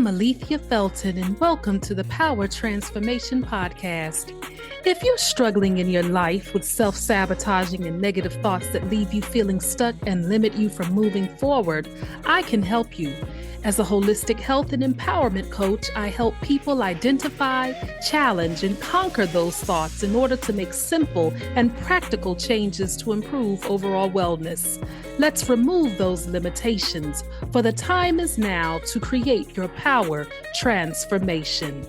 am Alethea Felton, and welcome to the Power Transformation Podcast. If you're struggling in your life with self-sabotaging and negative thoughts that leave you feeling stuck and limit you from moving forward, I can help you. As a holistic health and empowerment coach, I help people identify, challenge, and conquer those thoughts in order to make simple and practical changes to improve overall wellness. Let's remove those limitations, for the time is now to create your power transformation.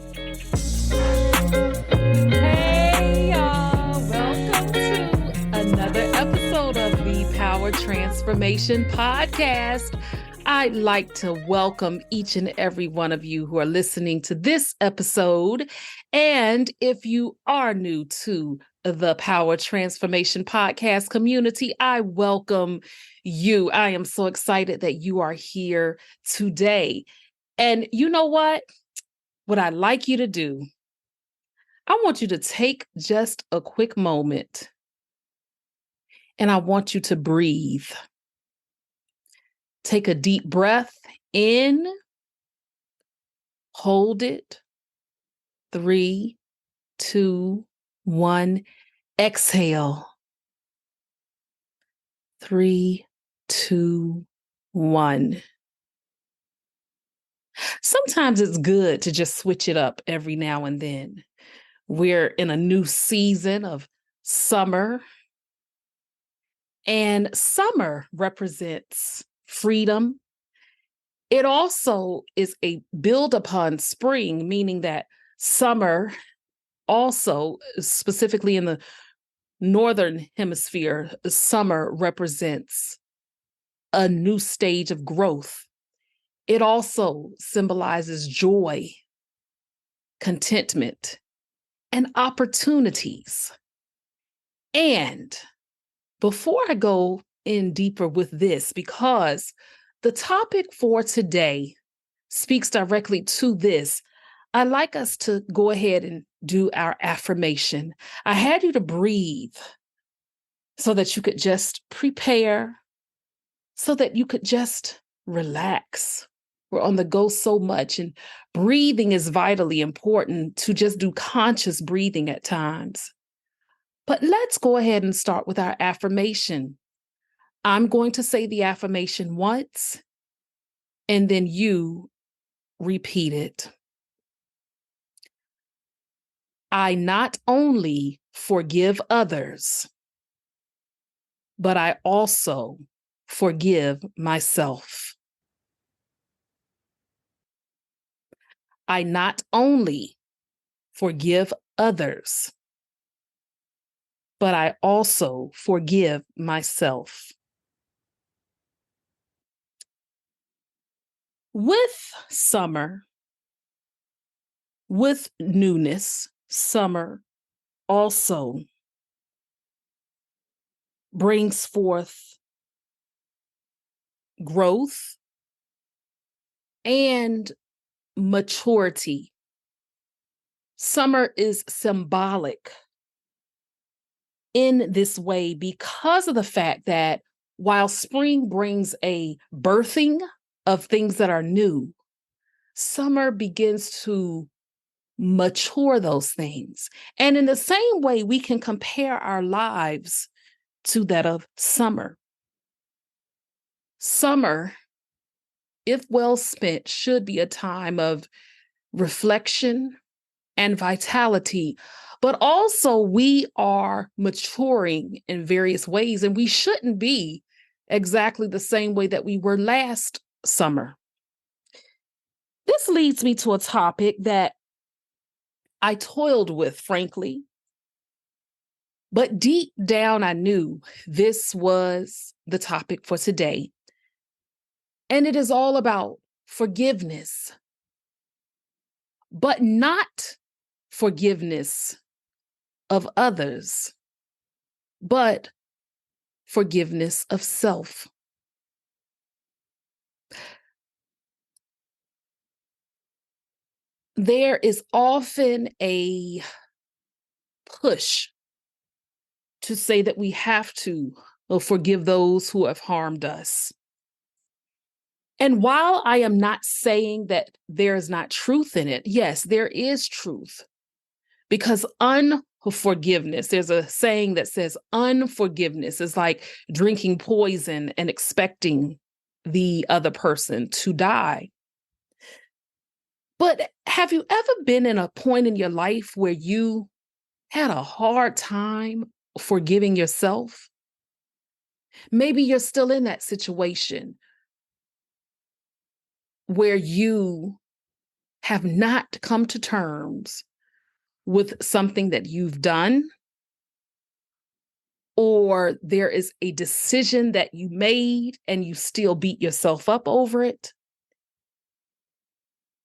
Hey, y'all. Welcome to another episode of the Power Transformation Podcast. I'd like to welcome each and every one of you who are listening to this episode. And if you are new to the Power Transformation Podcast community, I welcome you. I am so excited that you are here today. And you know what? What I'd like you to do, I want you to take just a quick moment and I want you to breathe. Take a deep breath in, hold it, 3, 2, 1, exhale, 3, 2, 1. Sometimes it's good to just switch it up every now and then. We're in a new season of summer, and summer represents freedom. It also is a build upon spring, meaning that summer also, specifically in the northern hemisphere, summer represents a new stage of growth. It also symbolizes joy, contentment, and opportunities. And before I go in deeper with this, because the topic for today speaks directly to this, I'd like us to go ahead and do our affirmation. I had you to breathe so that you could just prepare, so that you could just relax. We're on the go so much, and breathing is vitally important to just do conscious breathing at times. But let's go ahead and start with our affirmation. I'm going to say the affirmation once, and then you repeat it. I not only forgive others, but I also forgive myself. I not only forgive others, but I also forgive myself. With summer, with newness, summer also brings forth growth and maturity. Summer is symbolic in this way because of the fact that while spring brings a birthing of things that are new, summer begins to mature those things. And in the same way, we can compare our lives to that of summer. Summer, if well spent, should be a time of reflection and vitality, but also we are maturing in various ways, and we shouldn't be exactly the same way that we were last summer. This leads me to a topic that I toiled with, frankly, but deep down I knew this was the topic for today. And it is all about forgiveness, but not forgiveness of others, but forgiveness of self. There is often a push to say that we have to forgive those who have harmed us. And while I am not saying that there is not truth in it, yes, there is truth because unforgiveness, there's a saying that says unforgiveness is like drinking poison and expecting the other person to die. But have you ever been in a point in your life where you had a hard time forgiving yourself? Maybe you're still in that situation where you have not come to terms with something that you've done, or there is a decision that you made and you still beat yourself up over it.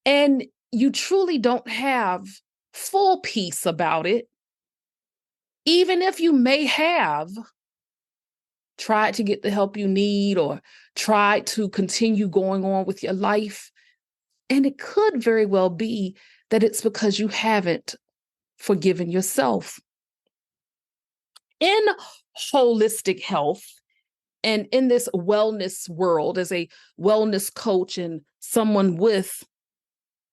And you truly don't have full peace about it, even if you may have tried to get the help you need or tried to continue going on with your life. And it could very well be that it's because you haven't forgiven yourself. In holistic health and in this wellness world, as a wellness coach and someone with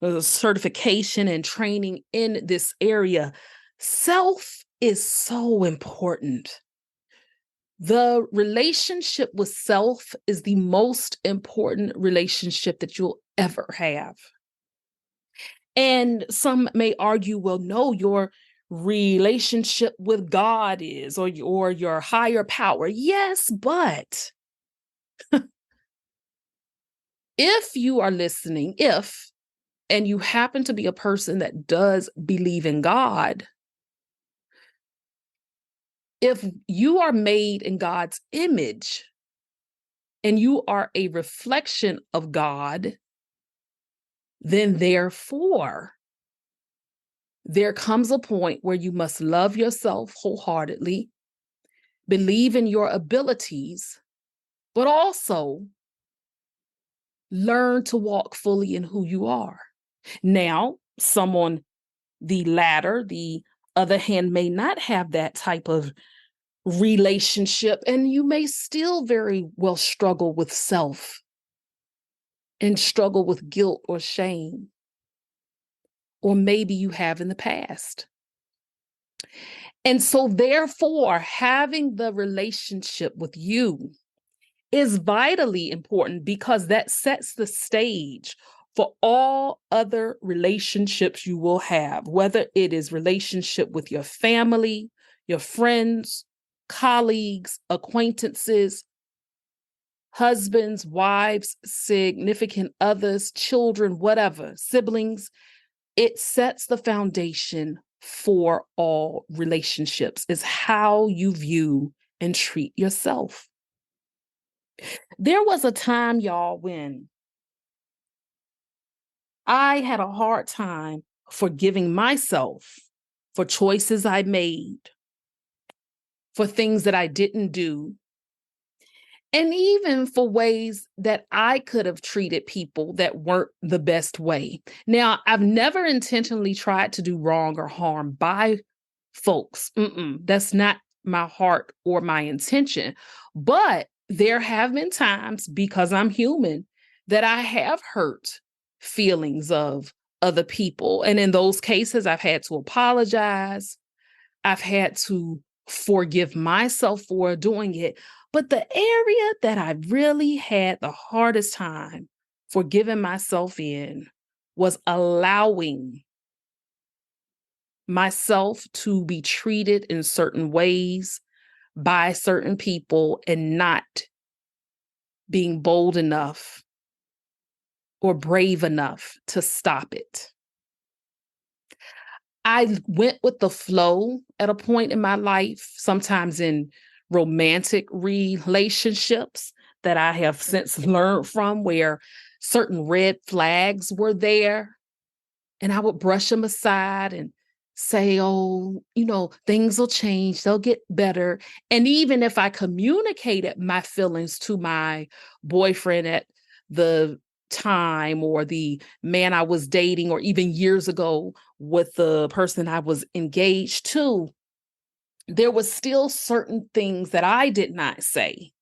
a certification and training in this area, self is so important. The relationship with self is the most important relationship that you'll ever have. And some may argue, well, no, your relationship with God is, or your higher power. Yes, but if you are listening, and you happen to be a person that does believe in God, if you are made in God's image and you are a reflection of God, then therefore, there comes a point where you must love yourself wholeheartedly, believe in your abilities, but also learn to walk fully in who you are. Now, some on the latter, the other hand, may not have that type of relationship, and you may still very well struggle with self and struggle with guilt or shame, or maybe you have in the past. And so, therefore, having the relationship with you is vitally important because that sets the stage for all other relationships you will have, whether it is relationship with your family, your friends, colleagues, acquaintances, husbands, wives, significant others, children, whatever, siblings. It sets the foundation for all relationships, is how you view and treat yourself. There was a time, y'all, when I had a hard time forgiving myself for choices I made, for things that I didn't do, and even for ways that I could have treated people that weren't the best way. Now, I've never intentionally tried to do wrong or harm by folks. That's not my heart or my intention. But there have been times, because I'm human, that I have hurt feelings of other people. And in those cases, I've had to apologize. I've had to forgive myself for doing it. But the area that I really had the hardest time forgiving myself in was allowing myself to be treated in certain ways by certain people and not being bold enough or brave enough to stop it. I went with the flow at a point in my life, sometimes in romantic relationships that I have since learned from, where certain red flags were there. And I would brush them aside and say, oh, things will change, they'll get better. And even if I communicated my feelings to my boyfriend at the time, or the man I was dating, or even years ago with the person I was engaged to, there was still certain things that I did not say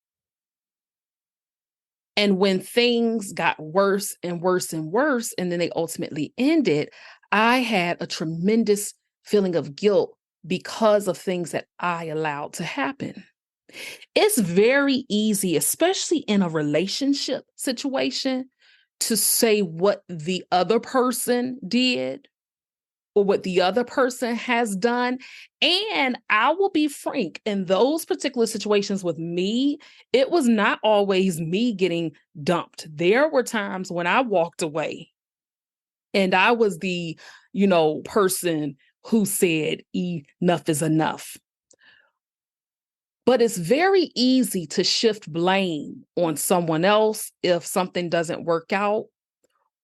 And when things got worse and worse and worse, and then they ultimately ended, I had a tremendous feeling of guilt because of things that I allowed to happen. It's very easy, especially in a relationship situation, to say what the other person did or what the other person has done. And I will be frank, in those particular situations with me, it was not always me getting dumped. There were times when I walked away and I was the, person who said enough is enough. But it's very easy to shift blame on someone else if something doesn't work out,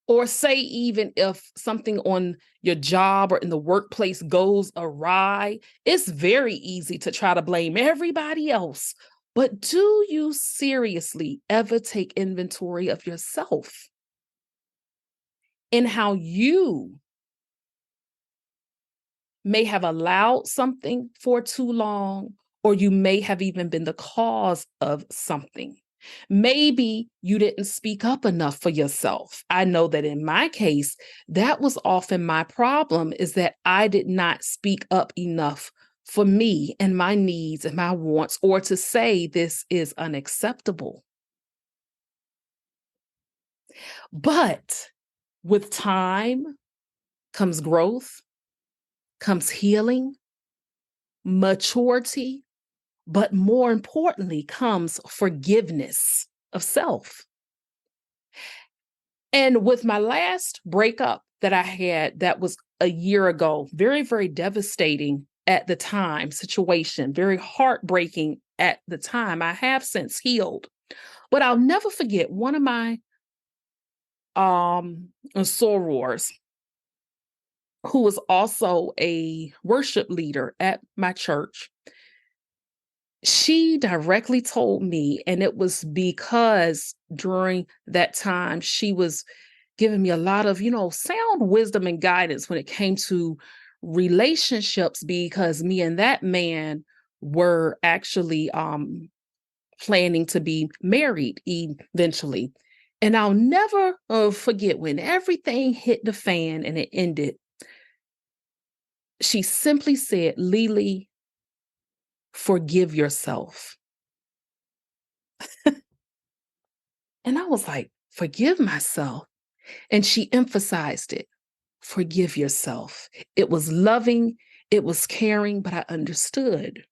or say, even if something on your job or in the workplace goes awry. It's very easy to try to blame everybody else. But do you seriously ever take inventory of yourself and how you may have allowed something for too long, or you may have even been the cause of something? Maybe you didn't speak up enough for yourself. I know that in my case, that was often my problem, is that I did not speak up enough for me and my needs and my wants, or to say this is unacceptable. But with time comes growth, comes healing, maturity, but more importantly comes forgiveness of self. And with my last breakup that I had, that was a year ago, very, very devastating at the time situation, very heartbreaking at the time. I have since healed, but I'll never forget one of my sorors, who was also a worship leader at my church. She directly told me, and it was because during that time she was giving me a lot of, sound wisdom and guidance when it came to relationships, because me and that man were actually planning to be married eventually. And I'll never forget, when everything hit the fan and it ended, she simply said, "Lily, forgive yourself." And I was like, "Forgive myself?" And she emphasized it. "Forgive yourself." It was loving, it was caring, but I understood.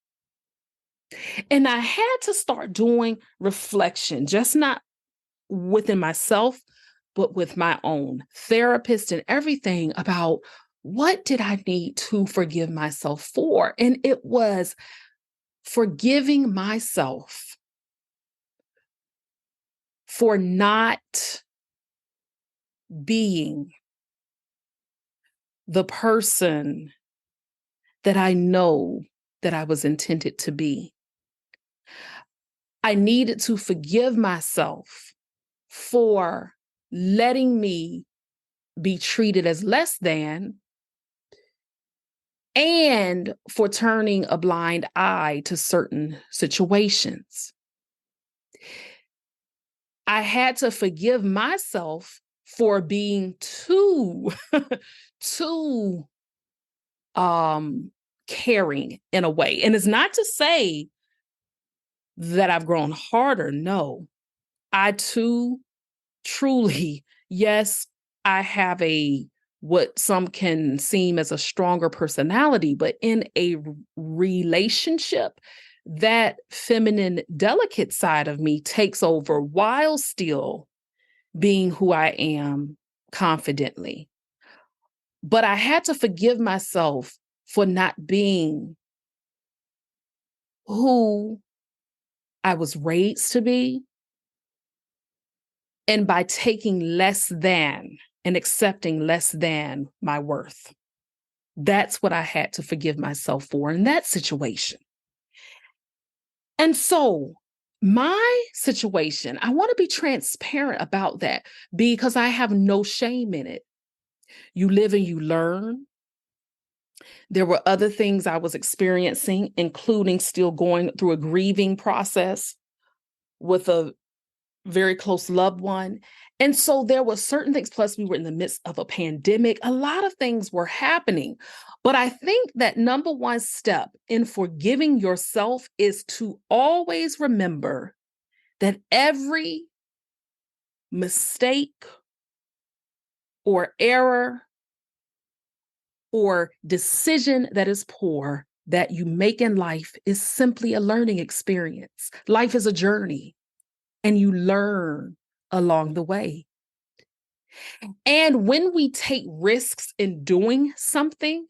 And I had to start doing reflection, just not within myself, but with my own therapist and everything, about what did I need to forgive myself for? And it was forgiving myself for not being the person that I know that I was intended to be. I needed to forgive myself for letting me be treated as less than, and for turning a blind eye to certain situations. I had to forgive myself for being too too caring in a way. And it's not to say that I've grown harder. No, I too truly, yes, I have what some can seem as a stronger personality, but in a relationship, that feminine, delicate side of me takes over while still being who I am confidently. But I had to forgive myself for not being who I was raised to be, and by taking less than and accepting less than my worth. That's what I had to forgive myself for in that situation. And so, my situation, I want to be transparent about that, because I have no shame in it. You live and you learn. There were other things I was experiencing, including still going through a grieving process with a very close loved one. And so there were certain things, plus we were in the midst of a pandemic. A lot of things were happening. But I think that number one step in forgiving yourself is to always remember that every mistake or error or decision that is poor that you make in life is simply a learning experience. Life is a journey, and you learn along the way. And when we take risks in doing something,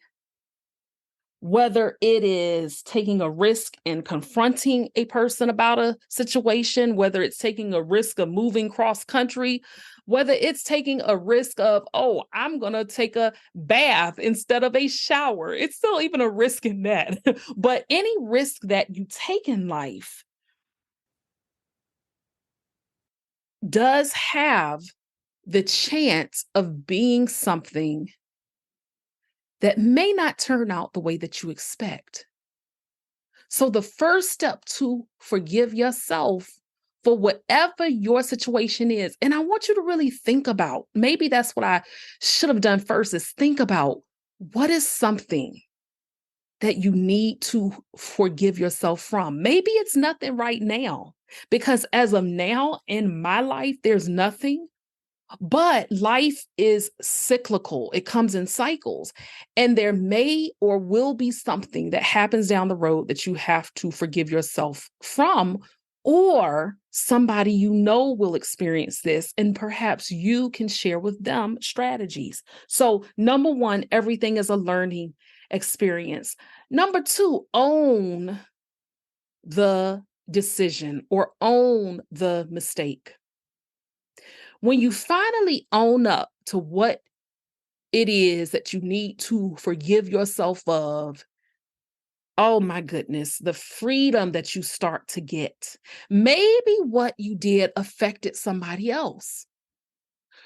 whether it is taking a risk in confronting a person about a situation, whether it's taking a risk of moving cross country, whether it's taking a risk of, oh, I'm going to take a bath instead of a shower, it's still even a risk in that. But any risk that you take in life does have the chance of being something that may not turn out the way that you expect. So the first step to forgive yourself for whatever your situation is, and I want you to really think about, maybe that's what I should have done first, is think about what is something that you need to forgive yourself from. Maybe it's nothing right now, because as of now in my life, there's nothing. But life is cyclical. It comes in cycles. And there may or will be something that happens down the road that you have to forgive yourself from, or somebody you know will experience this, and perhaps you can share with them strategies. So, number one, everything is a learning experience. Number two, own the decision or own the mistake. When you finally own up to what it is that you need to forgive yourself of, oh my goodness, the freedom that you start to get. Maybe what you did affected somebody else.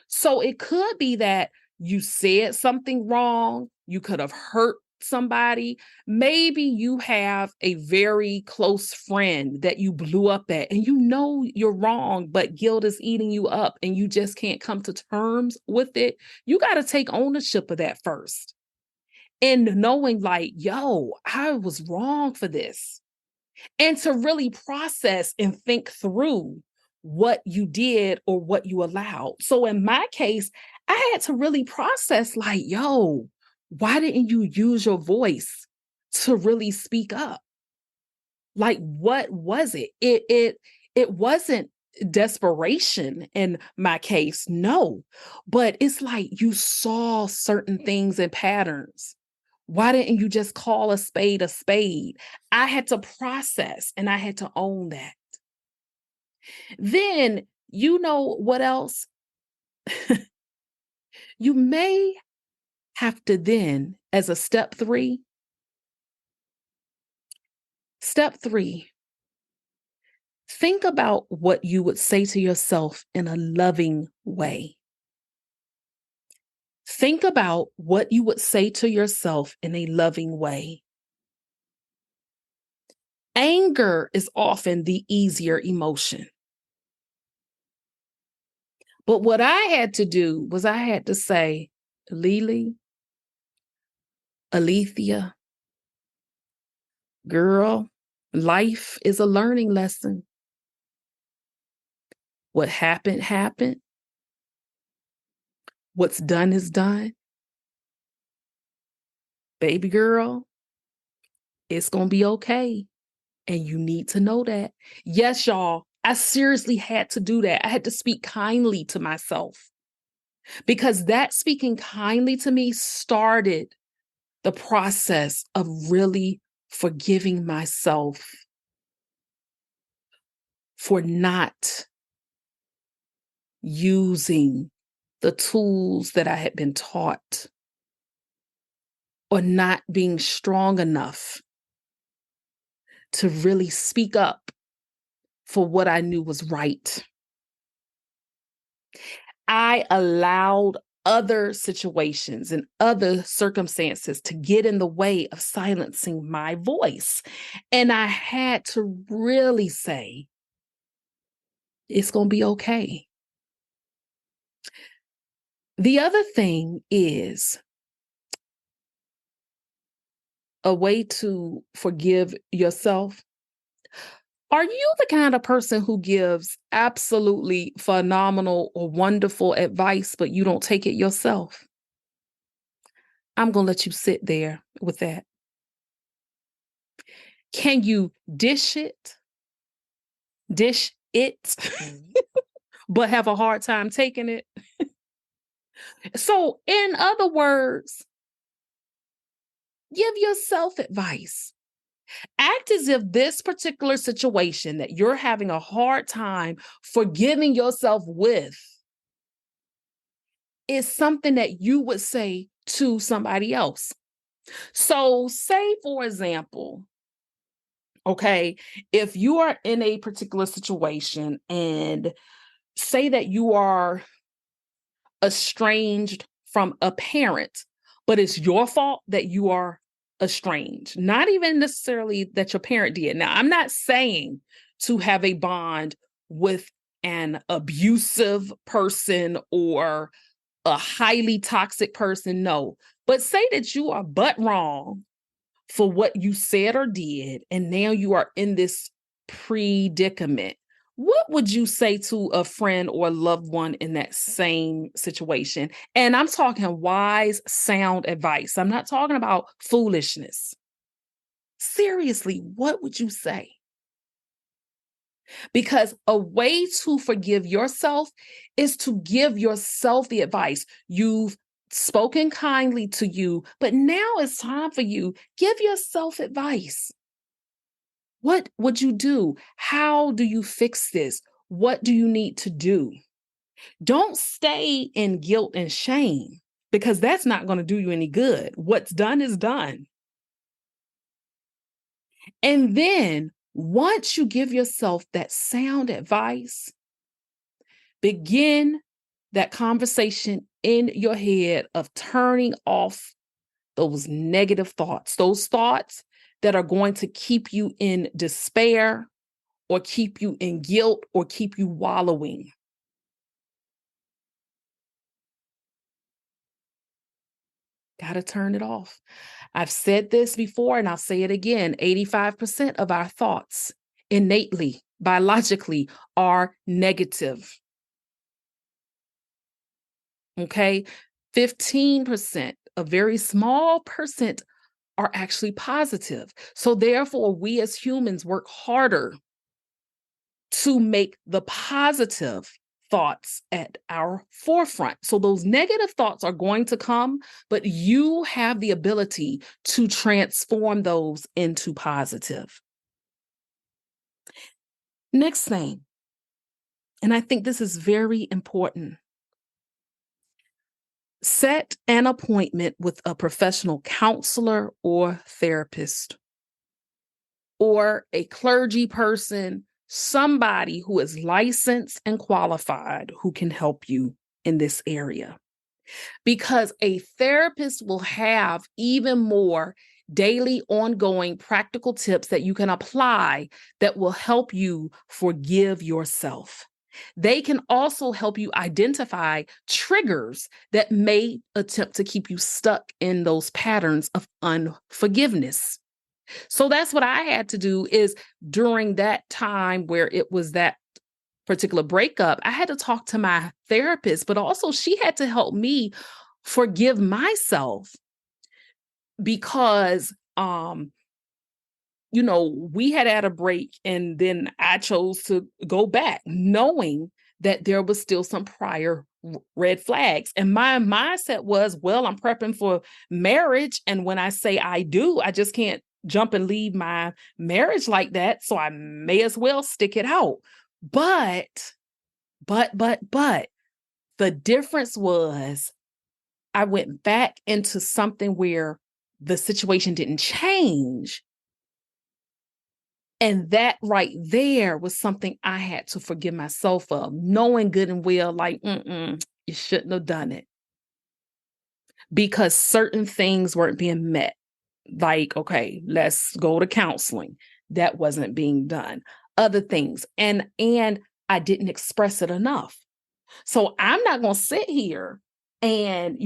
So it could be that you said something wrong, you could have hurt somebody. Maybe you have a very close friend that you blew up at, and you know you're wrong, but guilt is eating you up and you just can't come to terms with it. You got to take ownership of that first. And knowing, like, yo, I was wrong for this, and to really process and think through what you did or what you allowed. So in my case, I had to really process, like, yo, why didn't you use your voice to really speak up? Like, what was it? It wasn't desperation in my case, no. But it's like you saw certain things and patterns. Why didn't you just call a spade a spade? I had to process and I had to own that. Then, you know what else? You may have to then, as a step three, think about what you would say to yourself in a loving way. Think about what you would say to yourself in a loving way. Anger is often the easier emotion. But what I had to do was I had to say, Lily, Alethea, girl, life is a learning lesson. What happened, happened. What's done is done. Baby girl, it's going to be okay. And you need to know that. Yes, y'all, I seriously had to do that. I had to speak kindly to myself, because that speaking kindly to me started the process of really forgiving myself for not using the tools that I had been taught, or not being strong enough to really speak up for what I knew was right. I allowed other situations and other circumstances to get in the way of silencing my voice. And I had to really say, It's going to be okay. The other thing is a way to forgive yourself. Are you the kind of person who gives absolutely phenomenal or wonderful advice, but you don't take it yourself? I'm going to let you sit there with that. Can you dish it, but have a hard time taking it? So, in other words, give yourself advice. Act as if this particular situation that you're having a hard time forgiving yourself with is something that you would say to somebody else. So, say, for example, okay, if you are in a particular situation and say that you are estranged from a parent, but it's your fault that you are estranged, not even necessarily that your parent did. Now, I'm not saying to have a bond with an abusive person or a highly toxic person. No, but say that you are but wrong for what you said or did, and now you are in this predicament. What would you say to a friend or loved one in that same situation? And I'm talking wise, sound advice. I'm not talking about foolishness. Seriously, what would you say? Because a way to forgive yourself is to give yourself the advice. You've spoken kindly to you, but now it's time for you. Give yourself advice. What would you do? How do you fix this? What do you need to do? Don't stay in guilt and shame because that's not going to do you any good. What's done is done. And then once you give yourself that sound advice, begin that conversation in your head of turning off those negative thoughts, those thoughts that are going to keep you in despair or keep you in guilt or keep you wallowing. Got to turn it off. I've said this before and I'll say it again. 85% of our thoughts innately, biologically, are negative. Okay. 15%, a very small percent, are actually positive. So therefore, we as humans work harder to make the positive thoughts at our forefront. So those negative thoughts are going to come, but you have the ability to transform those into positive. Next thing, and I think this is very important. Set an appointment with a professional counselor or therapist or a clergy person, somebody who is licensed and qualified who can help you in this area. Because a therapist will have even more daily, ongoing, practical tips that you can apply that will help you forgive yourself. They can also help you identify triggers that may attempt to keep you stuck in those patterns of unforgiveness. So that's what I had to do is during that time where it was that particular breakup, I had to talk to my therapist, but also she had to help me forgive myself because we had a break and then I chose to go back knowing that there was still some prior red flags. And my mindset was, well, I'm prepping for marriage. And when I say I do, I just can't jump and leave my marriage like that. So I may as well stick it out. But the difference was I went back into something where the situation didn't change. And that right there was something I had to forgive myself of, knowing good and well, like, you shouldn't have done it. Because certain things weren't being met. Like, okay, let's go to counseling. That wasn't being done. Other things. And I didn't express it enough. So I'm not going to sit here and,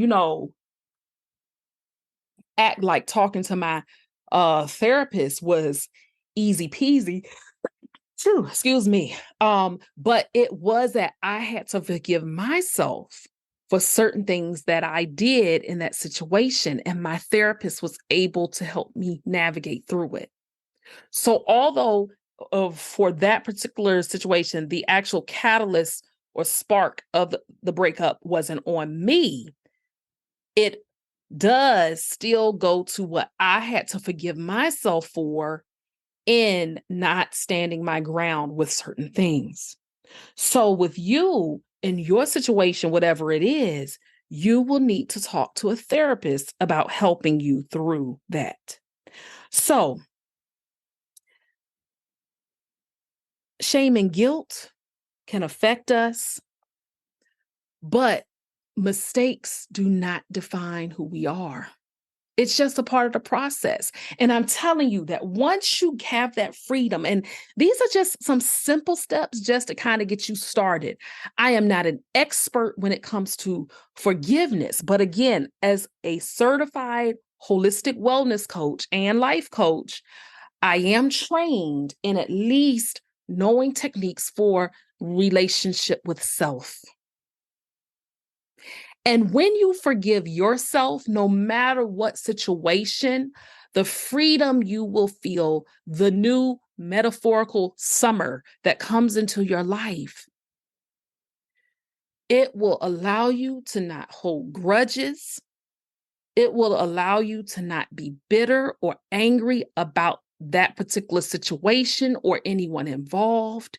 act like talking to my therapist was easy peasy. Phew, excuse me. But it was that I had to forgive myself for certain things that I did in that situation. And my therapist was able to help me navigate through it. So, although for that particular situation, the actual catalyst or spark of the breakup wasn't on me, it does still go to what I had to forgive myself for in not standing my ground with certain things. So, with you in your situation, whatever it is, you will need to talk to a therapist about helping you through that. So, shame and guilt can affect us, but mistakes do not define who we are. It's just a part of the process. And I'm telling you that once you have that freedom, and these are just some simple steps just to kind of get you started. I am not an expert when it comes to forgiveness, but again, as a certified holistic wellness coach and life coach, I am trained in at least knowing techniques for relationship with self. And when you forgive yourself, no matter what situation, the freedom you will feel, the new metaphorical summer that comes into your life, it will allow you to not hold grudges. It will allow you to not be bitter or angry about that particular situation or anyone involved.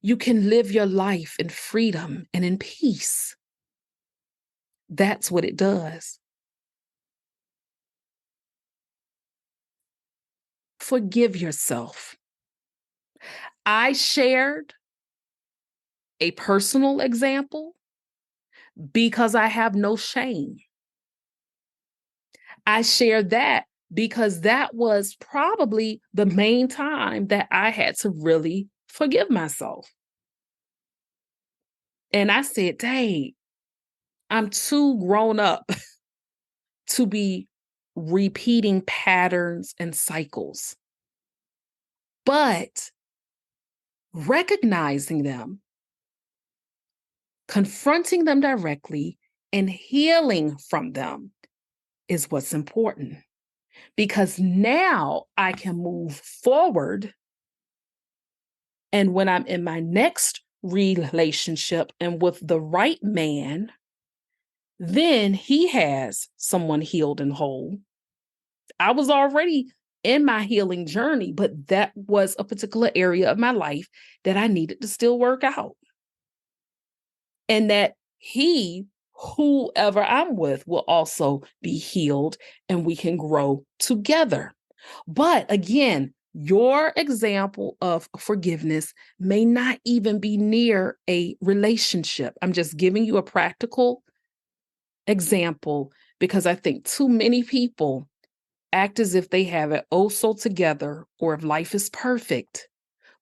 You can live your life in freedom and in peace. That's what it does. Forgive yourself. I shared a personal example because I have no shame. I shared that because that was probably the main time that I had to really forgive myself. And I said, dang, I'm too grown up to be repeating patterns and cycles. But recognizing them, confronting them directly, and healing from them is what's important. Because now I can move forward. And when I'm in my next relationship and with the right man, then he has someone healed and whole. I was already in my healing journey, but that was a particular area of my life that I needed to still work out. And that whoever I'm with, will also be healed and we can grow together. But again, your example of forgiveness may not even be near a relationship. I'm just giving you a practical example because I think too many people act as if they have it oh so together or if life is perfect.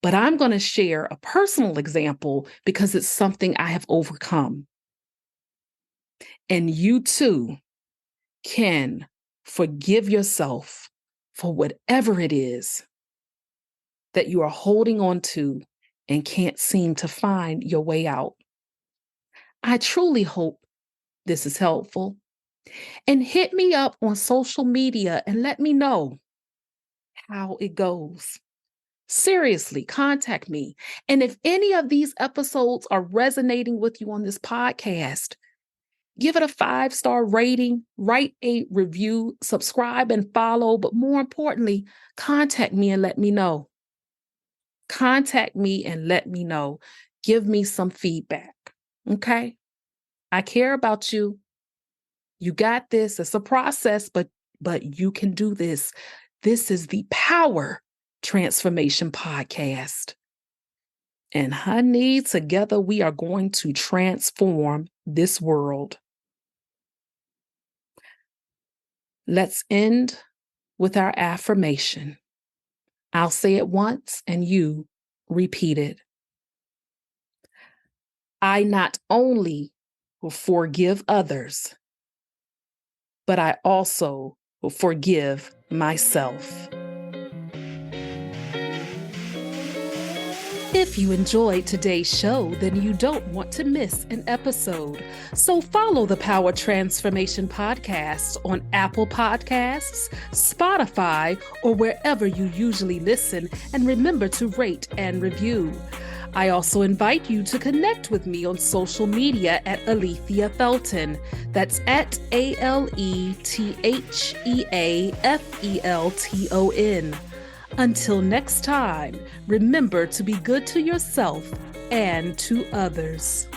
But I'm going to share a personal example because it's something I have overcome. And you too can forgive yourself for whatever it is that you are holding on to and can't seem to find your way out. I truly hope this is helpful. And hit me up on social media and let me know how it goes. Seriously, contact me. And if any of these episodes are resonating with you on this podcast, give it a 5-star rating, write a review, subscribe and follow. But more importantly, contact me and let me know. Contact me and let me know. Give me some feedback. Okay? I care about you. You got this. It's a process, but you can do this. This is the Power Transformation Podcast. And honey, together we are going to transform this world. Let's end with our affirmation. I'll say it once and you repeat it. I not only will forgive others, but I also will forgive myself. If you enjoyed today's show, then you don't want to miss an episode. So follow the Power Transformation Podcast on Apple Podcasts, Spotify, or wherever you usually listen, and remember to rate and review. I also invite you to connect with me on social media at Alethea Felton. That's at ALETHEAFELTON. Until next time, remember to be good to yourself and to others.